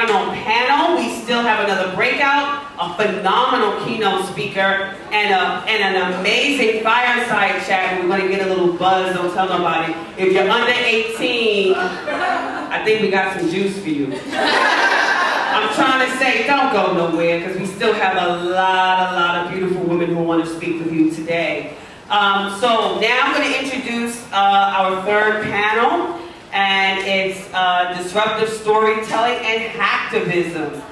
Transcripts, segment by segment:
final panel. We still have another breakout, a phenomenal keynote speaker, and an amazing fireside chat. We're going to get a little buzz, don't tell nobody. If you're under 18, I think we got some juice for you. I'm trying to say, don't go nowhere, because we still have a lot of beautiful women who want to speak with you today. So now I'm going to introduce our third panel, and it's Disruptive Storytelling and Hacktivism.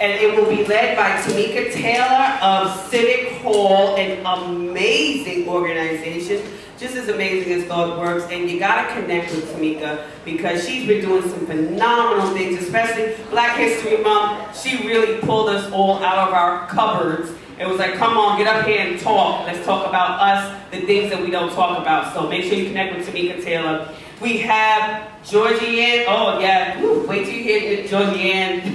And it will be led by Tamika Taylor of Civic Hall, an amazing organization, just as amazing as ThoughtWorks. And you gotta connect with Tamika because she's been doing some phenomenal things, especially Black History Month. She really pulled us all out of our cupboards. It was like, come on, get up here and talk. Let's talk about us, the things that we don't talk about. So make sure you connect with Tamika Taylor. We have Georgie-Ann. Oh yeah, woo, wait till you hear Georgie-Ann.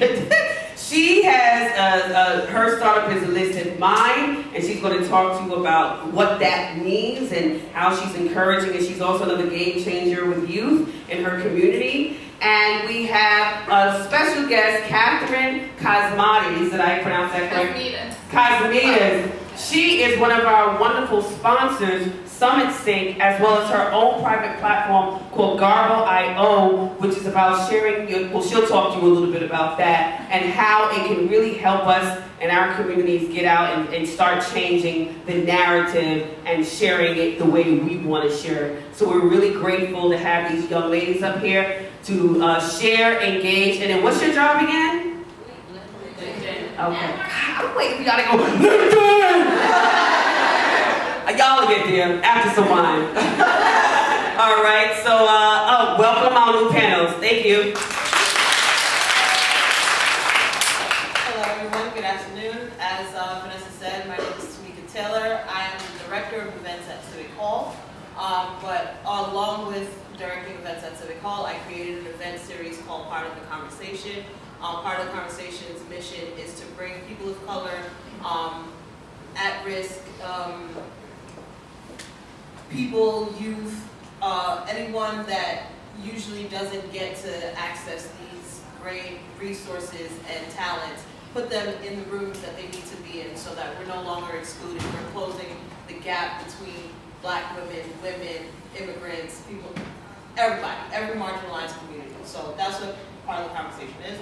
She has, her startup is Illicit, and she's going to talk to you about what that means and how she's encouraging, and she's also another game changer with youth in her community. And we have a special guest, Kathryn Kosmides. Did I pronounce that correctly? Kosmides. She is one of our wonderful sponsors, SummitSync, as well as her own private platform called Garbo.io, which is about sharing, well, she'll talk to you a little bit about that, and how it can really help us and our communities get out and start changing the narrative and sharing it the way we want to share it. So we're really grateful to have these young ladies up here to share, engage, and then what's your job again? Okay. I'm waiting for y'all to go, LinkedIn! Y'all will get there after some wine. All right, so welcome our new panels. Thank you. Hello, everyone. Good afternoon. As Vanessa said, my name is Tamika Taylor. I am the Director of Events at Civic Hall. But along with directing events at Civic Hall, I created an event series called Part of the Conversation. Part of the Conversation's mission is to bring people of color, at risk, people, youth, anyone that usually doesn't get to access these great resources and talents, put them in the rooms that they need to be in so that we're no longer excluded. We're closing the gap between Black women, immigrants, people, everybody, every marginalized community. So that's what part of the conversation is.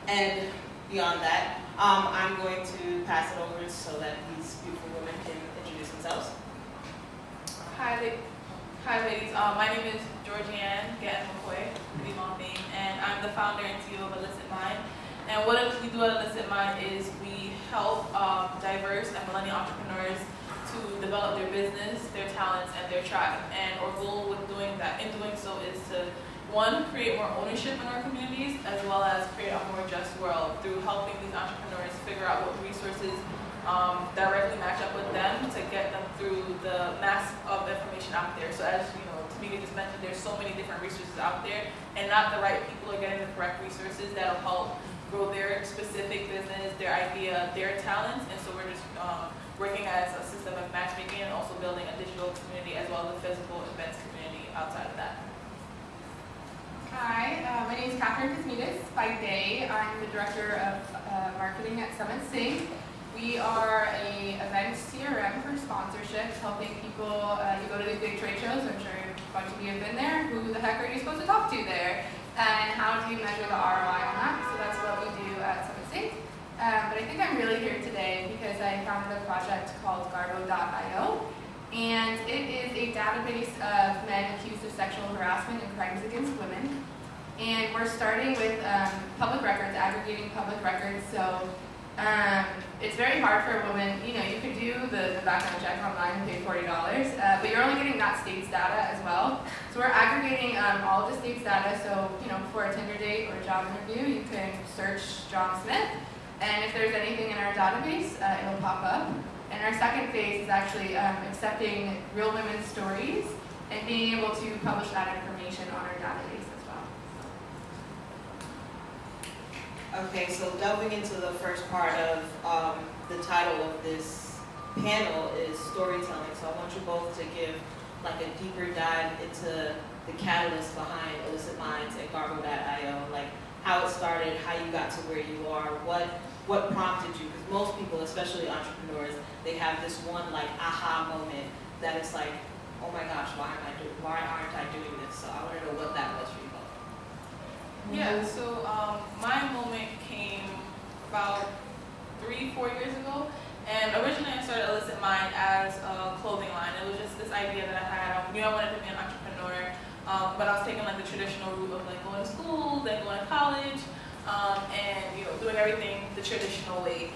And beyond that, I'm going to pass it over so that these beautiful women can introduce themselves. Hi ladies. My name is Georgie-Ann, Getton, Mckoy, pretty long name, and I'm the founder and CEO of Illicit. And what we do at Illicit is we help diverse and millennial entrepreneurs to develop their business, their talents, and their tribe. And our goal with doing that, in doing so, is to, one, create more ownership in our communities, as well as create a more just world through helping these entrepreneurs figure out what resources directly match up with them to get them through the mass of information out there. So as you know, Tamika just mentioned, there's so many different resources out there, and not the right people are getting the correct resources that'll help grow their specific business, their idea, their talents. And so we're just working as a system of matchmaking and also building a digital community as well as a physical events community outside of that. Hi, my name is Kathryn Kosmides. By day, I'm the Director of Marketing at SummitSync. We are a event CRM for sponsorships, helping people, you go to these big trade shows, I'm sure a bunch of you have been there, who the heck are you supposed to talk to there? And how do you measure the ROI on that? So that's what we do at SummitSync. But I think I'm really here today because I founded a project called Garbo.io. And it is a database of men accused of sexual harassment and crimes against women. And we're starting with public records, aggregating public records. So it's very hard for a woman, you know, you could do the background check online and pay $40, but you're only getting that state's data as well. So we're aggregating all of the state's data, so, you know, before a Tinder date or a job interview, you can search John Smith, and if there's anything in our database, it'll pop up. And our second phase is actually accepting real women's stories and being able to publish that information on our database as well. Okay, so delving into the first part of the title of this panel is storytelling. So I want you both to give like a deeper dive into the catalyst behind Illicit Minds and Garbo.io. Like, how it started, how you got to where you are, what prompted you, because most people, especially entrepreneurs, they have this one like aha moment that it's like, oh my gosh, why aren't I doing this? So I want to know what that was for you both. Yeah, so my moment came about 3-4 years ago, and originally I started Illicit Mind as a clothing line. It was just this idea that I had. I knew I wanted to be an entrepreneur, but I was taking like the traditional route of like going to school, then going to college, and doing everything the traditional way.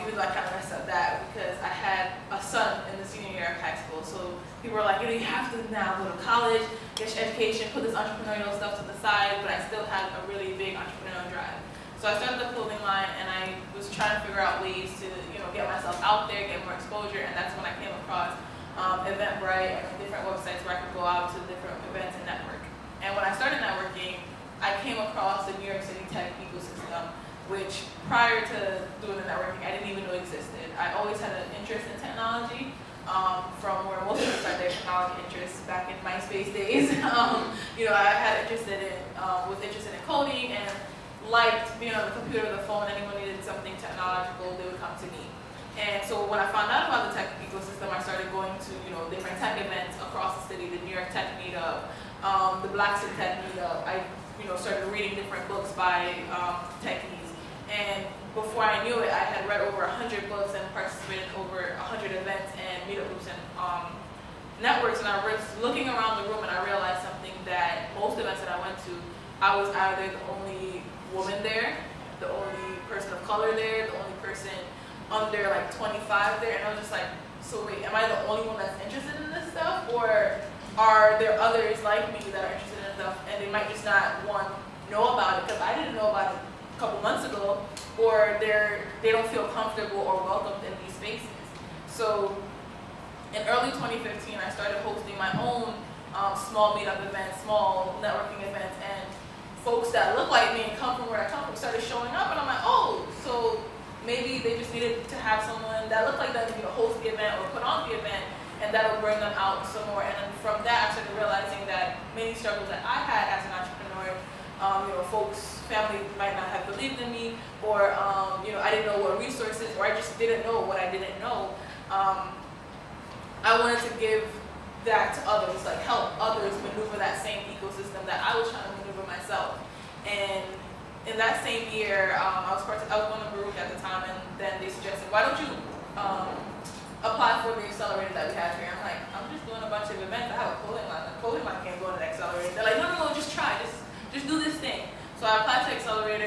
Even though I kind of messed up that because I had a son in the senior year of high school. So people were like, you have to now go to college, get your education, put this entrepreneurial stuff to the side, but I still had a really big entrepreneurial drive. So I started the clothing line, and I was trying to figure out ways to get myself out there, get more exposure, and that's when I came across Eventbrite and different websites where I could go out to different events and network. And when I started networking, I came across the New York City tech ecosystem, which prior to doing the networking, I didn't even know existed. I always had an interest in technology, from where most of us started their technology interests back in MySpace days. I had was interested in coding and liked being on the computer or the phone. Anyone needed something technological, they would come to me. And so when I found out about the tech ecosystem, I started going to different tech events across the city, the New York Tech Meetup, the Black City Tech Meetup. I started reading different books by techies. And before I knew it, I had read over 100 books and participated in over 100 events and meetup groups and networks. And I was looking around the room, and I realized something, that most events that I went to, I was either the only woman there, the only person of color there, the only person under like 25 there, and I was just like, so wait, am I the only one that's interested in this stuff, or are there others like me that are interested in stuff and they might just not know about it because I didn't know about it a couple months ago, or they don't feel comfortable or welcomed in these spaces. So in early 2015, I started hosting my own small meetup events, small networking events, and folks that look like me and come from where I come from started showing up, and I'm like, oh, so maybe they just needed to have someone that looked like them to host the event or put on the event, and that would bring them out some more. And then from that, I started realizing that many struggles that I had as an entrepreneur, folks, family might not have believed in me, or I didn't know what resources, or I just didn't know what I didn't know. I wanted to give that to others, like help others maneuver that same ecosystem that I was trying to maneuver myself. And in that same year, I was going to Baruch at the time, and then they suggested, why don't you apply for the accelerator that we have here? I'm like, I'm just doing a bunch of events. I have a clothing line. The clothing line can't go to the accelerator. They're like, no, just try. Just do this thing. So I applied to the accelerator.